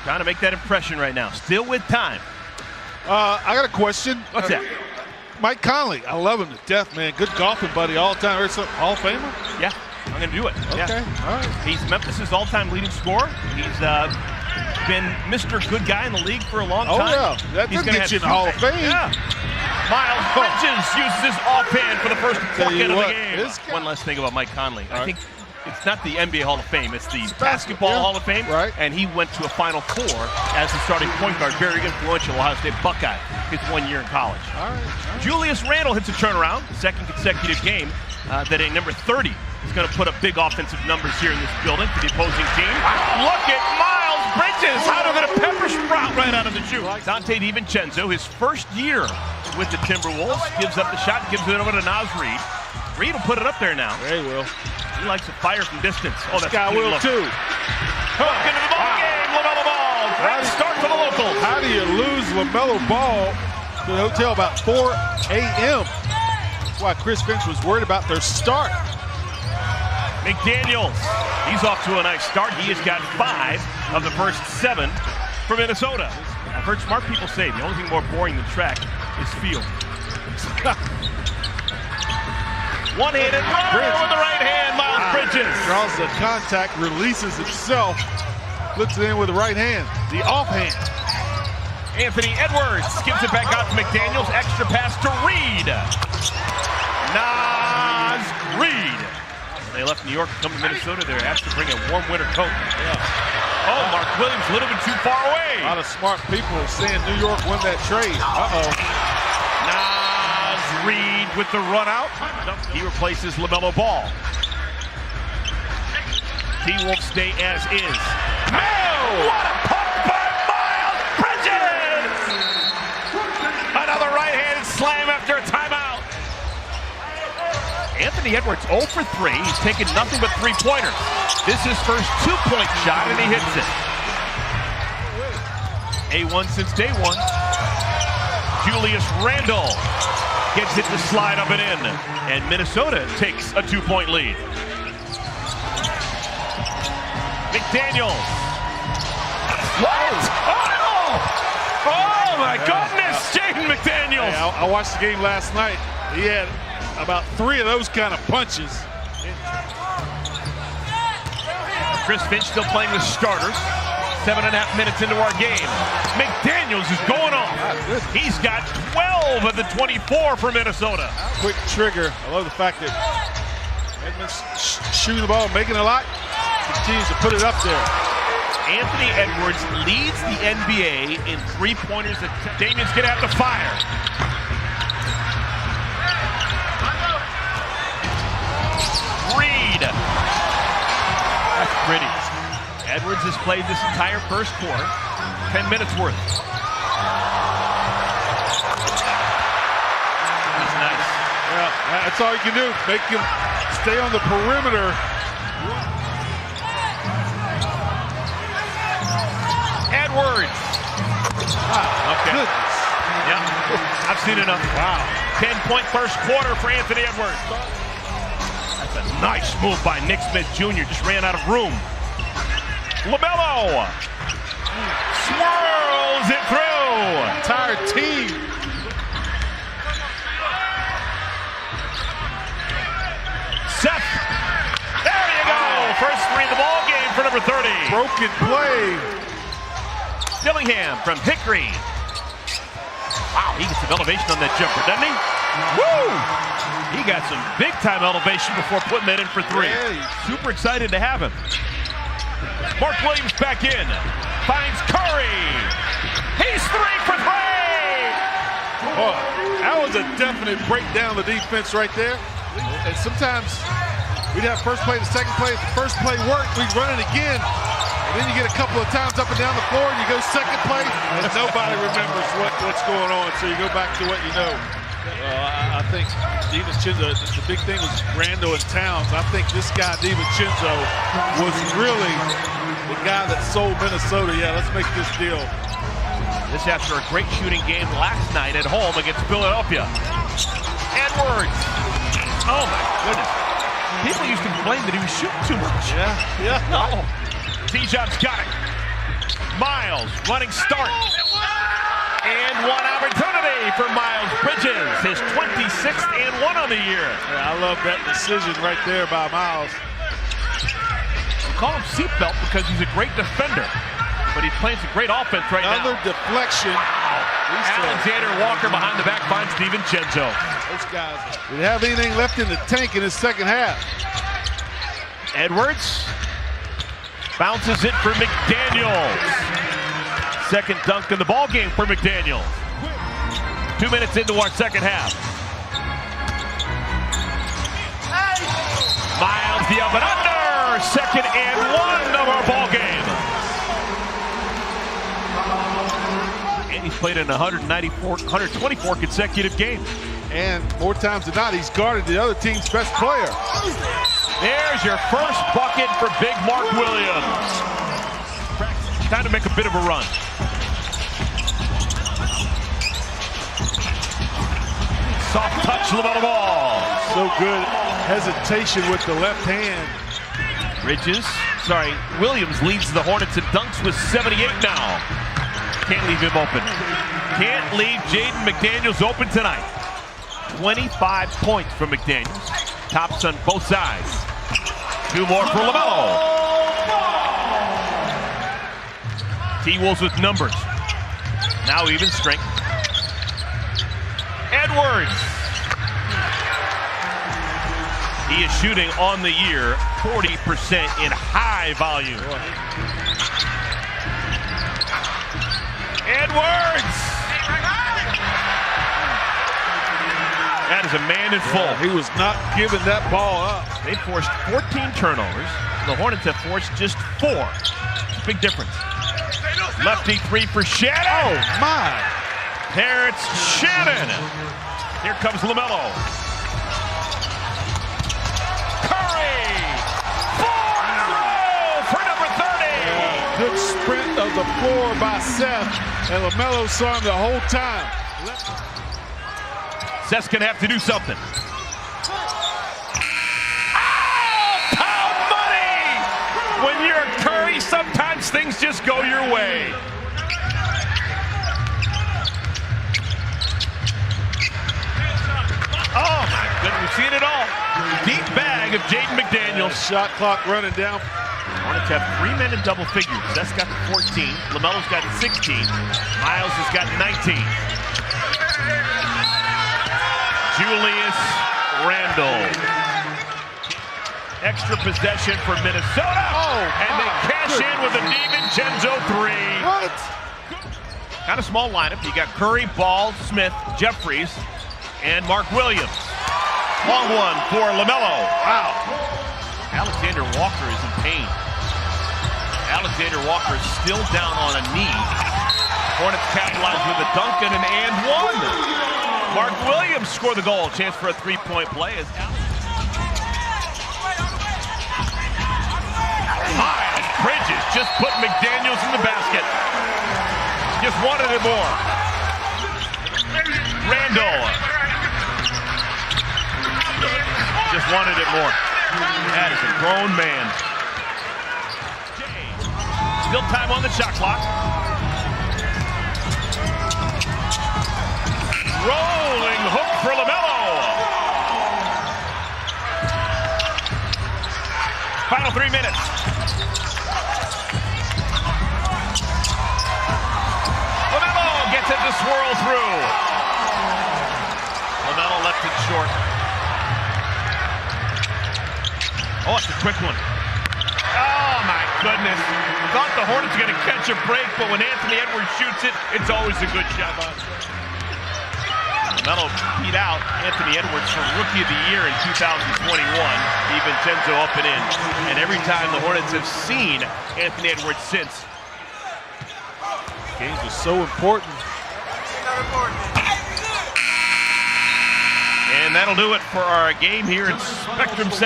Trying to make that impression right now. Still with time. I got a question. What's that? Mike Conley. I love him to death, man. Good golfing buddy all the time. Hall of Famer? Yeah, I'm going to do it. Okay, yeah. all right. He's Memphis' all-time leading scorer. He's been Mr. Good Guy in the league for a long time. Oh, yeah. That He's doesn't get you in the Hall of Fame. Yeah. Miles Bridges uses his offhand for the first bucket of the game. One last thing about Mike Conley. I think it's not the NBA Hall of Fame. It's the Basketball Hall of Fame. Right. And he went to a Final Four as the starting point guard. Very influential Ohio State Buckeye his 1 year in college. All right. Julius Randle hits a turnaround. Second consecutive game that a number 30 is going to put up big offensive numbers here in this building for the opposing team. Look at Miles Bridges out of it, a pepper sprout right out of the chute. Dante DiVincenzo, his first year with the Timberwolves, gives up the shot, gives it over to Naz Reid. Reid will put it up there now. Yeah, he will. He likes to fire from distance. Oh, that's guy will too. Hook into the ball game, LaMelo Ball. Great start for the locals. How do you lose LaMelo Ball to the hotel about 4 a.m.? That's why Chris Finch was worried about their start. McDaniels, he's off to a nice start. He has got 5 of the first 7 for Minnesota. I've heard smart people say the only thing more boring than track is field. One-handed runner with the right hand, Miles Bridges. Draws the contact, releases himself, flips it in with the right hand, the offhand. Anthony Edwards gives it back out to McDaniels. Extra pass to Reid. Naz Reid. They left New York to come to Minnesota. They're asked to bring a warm winter coat. Yeah. Oh, Mark Williams a little bit too far away. A lot of smart people saying New York won that trade. Naz Reid with the run out. He replaces LaMelo Ball. T-Wolves stay as is. What a pump by Miles Bridges! Another right-handed slam after a timeout. Anthony Edwards 0 for 3. He's taken nothing but three-pointers. This is his first two-point shot, and he hits it. A1 since day one. Julius Randle gets it to slide up and in. And Minnesota takes a 2-point lead. McDaniels. What? Oh my goodness, Jaden McDaniels. Hey, I watched the game last night. He had about 3 of those kind of punches. Chris Finch still playing with starters. 7.5 minutes into our game. McDaniels is going off. He's got 12 of the 24 for Minnesota. Quick trigger. I love the fact that Edmonds shooting the ball, making a lot, continues to put it up there. Anthony Edwards leads the NBA in three-pointers. Damian's going to have to fire. Reid. That's pretty. Edwards has played this entire first quarter. 10 minutes worth. That's nice. Yeah, that's all you can do. Make him stay on the perimeter. Edwards. Okay. Goodness. Yeah, I've seen enough. Wow. 10-point first quarter for Anthony Edwards. That's a nice move by Nick Smith Jr. Just ran out of room. LaMelo swirls it through. Entire team. Seth. There you go. First 3 of the ball game for number 30. Broken play. Dillingham from Hickory. Wow, he gets some elevation on that jumper, doesn't he? Woo! He got some big-time elevation before putting that in for 3. Yeah. Super excited to have him. Mark Williams back in. Finds Curry. He's 3 for 3! Oh, that was a definite breakdown of the defense right there. And sometimes we'd have first play to second play. If the first play worked, we'd run it again. And then you get a couple of times up and down the floor, and you go second play, and nobody remembers what's going on. So you go back to what you know. I think DiVincenzo, the big thing was Randle and Towns. I think this guy, DiVincenzo, was really the guy that sold Minnesota. Yeah, let's make this deal. This after a great shooting game last night at home against Philadelphia. Edwards. Oh, my goodness. People used to complain that he was shooting too much. Yeah. No. T-Job's got it. Miles Miles, running start. And one opportunity for Miles Bridges, his 26th and one on the year. Yeah, I love that decision right there by Miles. We call him seatbelt because he's a great defender, but he's playing some great offense right now. Another deflection. Alexander Walker behind the back finds DiVincenzo. Those guys didn't have anything left in the tank in the second half. Edwards bounces it for McDaniels. Second dunk in the ball game for McDaniels. 2 minutes into our second half. Miles the up and under. Second and one of our ball game. And he's played in 124 consecutive games. And more times than not, he's guarded the other team's best player. There's your first bucket for big Mark Williams. Time to make a bit of a run. Soft touch, LaMelo Ball. So good hesitation with the left hand. Williams leads the Hornets in dunks with 78 now. Can't leave him open. Can't leave Jaden McDaniels open tonight. 25 points from McDaniels. Tops on both sides. 2 more for LaMelo. T-Wolves with numbers. Now even strength. Edwards. He is shooting on the year 40% in high volume. Edwards. That is a man in full. He was not giving that ball up. They forced 14 turnovers. The Hornets have forced just 4. It's a big difference. Lefty 3 for Shannon. Oh, my. Terrence Shannon. Here comes LaMelo. Curry. 4 in a row for number 30. Good sprint of the floor by Seth. And LaMelo saw him the whole time. Seth's going to have to do something. Oh, Tom Money! When you're Curry, sometimes things just go your way. Oh, my goodness, we've seen it all. Deep bag of Jaden McDaniels. Shot clock running down. Hornets have 3 men in double figures. Seth's got 14. LaMelo's got 16. Miles has got 19. Julius Randle. Extra possession for Minnesota. Oh, and they cash in with a DiVincenzo 3. What? Kind of small lineup. You got Curry, Ball, Smith, Jeffries, and Mark Williams. Long one for LaMelo. Wow. Alexander Walker is in pain. Alexander Walker is still down on a knee. Hornets capitalize with a dunk and an and one. Mark Williams scored the goal. Chance for a 3-point play as Miles Bridges just put McDaniels in the basket. Just wanted it more. Randall. Just wanted it more. That is a grown man. Still time on the shot clock. Rolling hook for LaMelo. Final 3 minutes. LaMelo gets it to swirl through. LaMelo left it short. Oh, it's a quick one. Oh, my goodness. Thought the Hornets were going to catch a break, but when Anthony Edwards shoots it, it's always a good shot. LaMelo beat out Anthony Edwards for Rookie of the Year in 2021. DiVincenzo up and in. And every time the Hornets have seen Anthony Edwards since. Games are so important. And that'll do it for our game here in Spectrum Center.